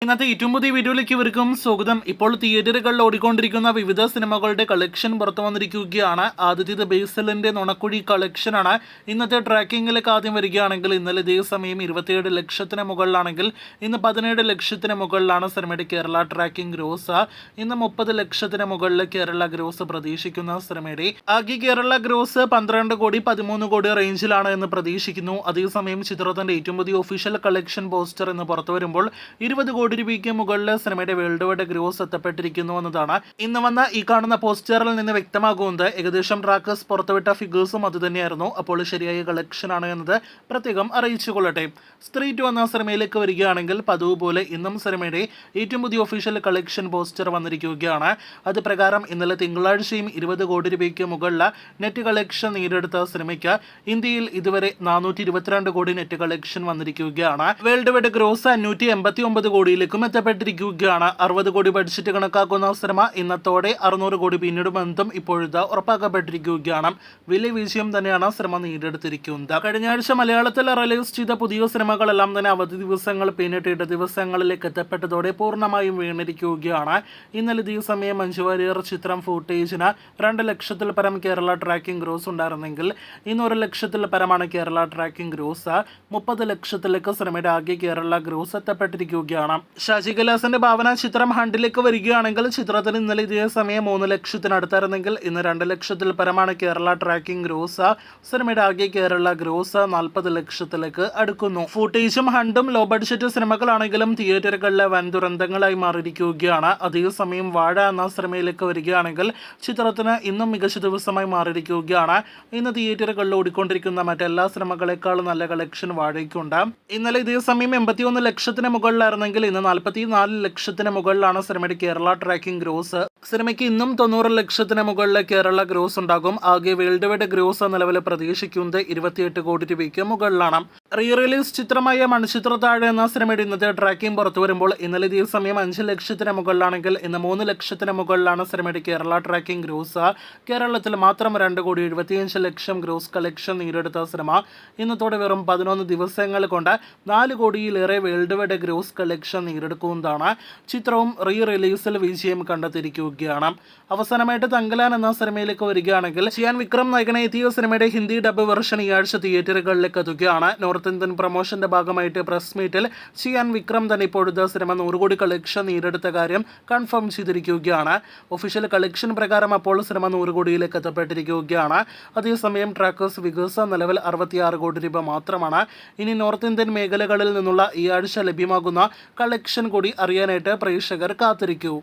ഇന്നത്തെ ഏറ്റവും പുതിയ വീഡിയോയിലേക്ക് ഇവർക്കും സ്വാഗതം. ഇപ്പോൾ തിയേറ്ററുകളിൽ ഓടിക്കൊണ്ടിരിക്കുന്ന വിവിധ സിനിമകളുടെ കളക്ഷൻ പുറത്തു വന്നിരിക്കുകയാണ്. ആദ്യത്തേത് ബേസലിന്റെ നുണക്കുഴി കളക്ഷനാണ്. ഇന്നത്തെ ട്രാക്കിങ്ങിലേക്ക് ആദ്യം വരികയാണെങ്കിൽ ഇന്നലെ ഇതേ സമയം 27 ലക്ഷത്തിന് മുകളിലാണെങ്കിൽ ഇന്ന് 17 ലക്ഷത്തിന് മുകളിലാണ് സിനിമയുടെ കേരള ട്രാക്കിംഗ് ഗ്രോസ്. ഇന്ന് 30 ലക്ഷത്തിന് മുകളിൽ കേരള ഗ്രോസ് പ്രതീക്ഷിക്കുന്ന സിനിമയുടെ ആകെ കേരള ഗ്രോസ് 12 കോടി 13 കോടി റേഞ്ചിലാണ് എന്ന് പ്രതീക്ഷിക്കുന്നു. അതേസമയം ചിത്രത്തിന്റെ ഏറ്റവും പുതിയ ഒഫീഷ്യൽ കളക്ഷൻ പോസ്റ്റർ എന്ന് പുറത്തു വരുമ്പോൾ 20 കോടി രൂപയ്ക്ക് മുകളിൽ സിനിമയുടെ വേൾഡ് വൈഡ് ഗ്രോസ് എത്തപ്പെട്ടിരിക്കുന്നു എന്നതാണ് ഇന്ന് വന്ന ഈ കാണുന്ന പോസ്റ്ററിൽ നിന്ന് വ്യക്തമാകുന്നത്. ഏകദേശം ട്രാക്കേഴ്സ് പുറത്തുവിട്ട ഫിഗേഴ്സും അതുതന്നെയായിരുന്നു. അപ്പോൾ ശരിയായ കളക്ഷൻ ആണ് എന്നത് പ്രത്യേകം അറിയിച്ചുകൊള്ളട്ടെ. സ്ത്രീ 2 എന്ന സിനിമയിലേക്ക് വരികയാണെങ്കിൽ പതിവ് പോലെ ഇന്നും സിനിമയുടെ ഏറ്റവും പുതിയ ഒഫീഷ്യൽ കളക്ഷൻ പോസ്റ്റർ വന്നിരിക്കുകയാണ്. അത് പ്രകാരം ഇന്നലെ തിങ്കളാഴ്ചയും 20 കോടി രൂപയ്ക്ക് മുകളിൽ നെറ്റ് കളക്ഷൻ നേടിയെടുത്ത സിനിമയ്ക്ക് ഇന്ത്യയിൽ ഇതുവരെ 422 കോടി നെറ്റ് കളക്ഷൻ വന്നിരിക്കുകയാണ്. World wide gross 589 കോടിയിലേക്കും എത്തപ്പെട്ടിരിക്കുകയാണ്. 60 കോടി ബഡ്ജറ്റ് കണക്കാക്കുന്ന സിനിമ ഇന്നത്തോടെ 600 കോടി പിന്നിടുമെന്നും ഇപ്പോഴത്തെ ഉറപ്പാക്കപ്പെട്ടിരിക്കുകയാണ്. വലിയ വിജയം തന്നെയാണ് സിനിമ നേടിയെടുത്തിരിക്കുന്നത്. കഴിഞ്ഞ ആഴ്ച മലയാളത്തിൽ റിലീസ് ചെയ്ത പുതിയ സിനിമകളെല്ലാം തന്നെ അവധി ദിവസങ്ങൾ പിന്നിട്ടിട്ട് ദിവസങ്ങളിലേക്ക് എത്തപ്പെട്ടതോടെ പൂർണ്ണമായും വീണിരിക്കുകയാണ്. ഇന്നലെ ഇതേ സമയം മഞ്ജു വാര്യർ ചിത്രം ഫൂട്ടേജിന് 2 ലക്ഷത്തിൽ പരം കേരള ട്രാക്കിംഗ് ഗ്രോസ് ഉണ്ടായിരുന്നെങ്കിൽ ഇന്ന് 1 ലക്ഷത്തിൽ പരമാണ് കേരള ട്രാക്കിംഗ് ഗ്രോസ്. 30 ലക്ഷത്തിലേക്ക് സിനിമയുടെ ആകെ കേരള ഗ്രോസ് എത്തപ്പെട്ടിരിക്കുകയാണ്. ഷാജി കൈലാസിന്റെ ഭാവന ചിത്രം ഹണ്ടിലേക്ക് വരികയാണെങ്കിൽ ചിത്രത്തിന് ഇന്നലെ ഇതേ സമയം 3 ലക്ഷത്തിനടുത്തായിരുന്നെങ്കിൽ ഇന്ന് 2 ലക്ഷത്തിൽ പരമാണ് കേരള ട്രാക്കിംഗ് ഗ്രോസ്. സിനിമയുടെ ആകെ കേരള ഗ്രോസ് 40 ലക്ഷത്തിലേക്ക് അടുക്കുന്നു. ഫൂട്ടേജും ഹണ്ടും ലോ ബഡ്ജറ്റ് സിനിമകളാണെങ്കിലും തിയേറ്ററുകളിലെ വൻ ദുരന്തങ്ങളായി മാറിയിരിക്കുകയാണ്. അതേസമയം വാഴ എന്ന സിനിമയിലേക്ക് വരികയാണെങ്കിൽ ചിത്രത്തിന് ഇന്നും മികച്ച ദിവസമായി മാറിയിരിക്കുകയാണ്. ഇന്ന് തിയേറ്ററുകളിൽ ഓടിക്കൊണ്ടിരിക്കുന്ന മറ്റെല്ലാ സിനിമകളെക്കാളും നല്ല കളക്ഷൻ വാഴയ്ക്കുണ്ട്. ഇന്നലെ ഇതേ സമയം 81 ലക്ഷത്തിന് മുകളിലായിരുന്നെങ്കിൽ ഇന്ന് 44 ലക്ഷത്തിന് മുകളിലാണ് സിനിമയുടെ കേരള ട്രാക്കിംഗ് ഗ്രോസ്. സിനിമയ്ക്ക് ഇന്നും 90 ലക്ഷത്തിന് മുകളിൽ കേരള ഗ്രോസ് ഉണ്ടാകും. ആകെ വേൾഡ് വൈഡ് ഗ്രോസ് നിലവിൽ പ്രതീക്ഷിക്കുന്നത് 28 കോടി രൂപയ്ക്ക് മുകളിലാണ്. റീ റിലീസ് ചിത്രമായ മണിച്ചിത്രത്താഴ് എന്ന സിനിമയുടെ ഇന്നത്തെ ട്രാക്കിംഗ് പുറത്തു വരുമ്പോൾ ഇന്നലെ ഇതേ സമയം 5 ലക്ഷത്തിന് മുകളിലാണെങ്കിൽ ഇന്ന് 3 ലക്ഷത്തിന് മുകളിലാണ് സിനിമയുടെ കേരള ട്രാക്കിംഗ് ഗ്രോസ്. കേരളത്തിൽ മാത്രം 2 കോടി 75 ലക്ഷം ഗ്രോസ് കളക്ഷൻ നേടിയെടുത്ത സിനിമ ഇന്നത്തോടെ വെറും 11 ദിവസങ്ങൾ കൊണ്ട് 4 കോടിയിലേറെ വേൾഡ് വൈഡ് ഗ്രോസ് കളക്ഷൻ നേടിയെടുക്കുന്നതാണ്. ചിത്രവും റീ റിലീസിൽ വിജയം കണ്ടെത്തിയിരിക്കുകയാണ്. അവസാനമായിട്ട് തങ്കലാൻ എന്ന സിനിമയിലേക്ക് വരികയാണെങ്കിൽ ചിയാൻ വിക്രം നായകനെ എത്തിയ സിനിമയുടെ ഹിന്ദി ഡബ് വെർഷൻ ഈ ആഴ്ച തിയേറ്ററുകളിലേക്ക് എത്തുകയാണ്. നോർത്ത് ഇന്ത്യൻ പ്രൊമോഷന്റെ ഭാഗമായിട്ട് പ്രസ് മീറ്റിൽ ചിയാൻ വിക്രം തന്നെ ഇപ്പോഴത്തെ സിനിമ 100 കോടി കളക്ഷൻ നേടിയെടുത്ത കാര്യം കൺഫേം ചെയ്തിരിക്കുകയാണ്. ഒഫീഷ്യൽ കളക്ഷൻ പ്രകാരം അപ്പോൾ സിനിമ 100 കോടിയിലേക്ക് എത്തപ്പെട്ടിരിക്കുകയാണ്. അതേസമയം ട്രാക്കേഴ്സ് ഫിഗേഴ്സ് നിലവിൽ 66 കോടി രൂപ മാത്രമാണ്. ഇനി നോർത്ത് ഇന്ത്യൻ മേഖലകളിൽ നിന്നുള്ള ഈ ആഴ്ച ലഭ്യമാകുന്ന കളക്ഷൻ കൂടി അറിയാനായിട്ട് പ്രേക്ഷകർ കാത്തിരിക്കൂ.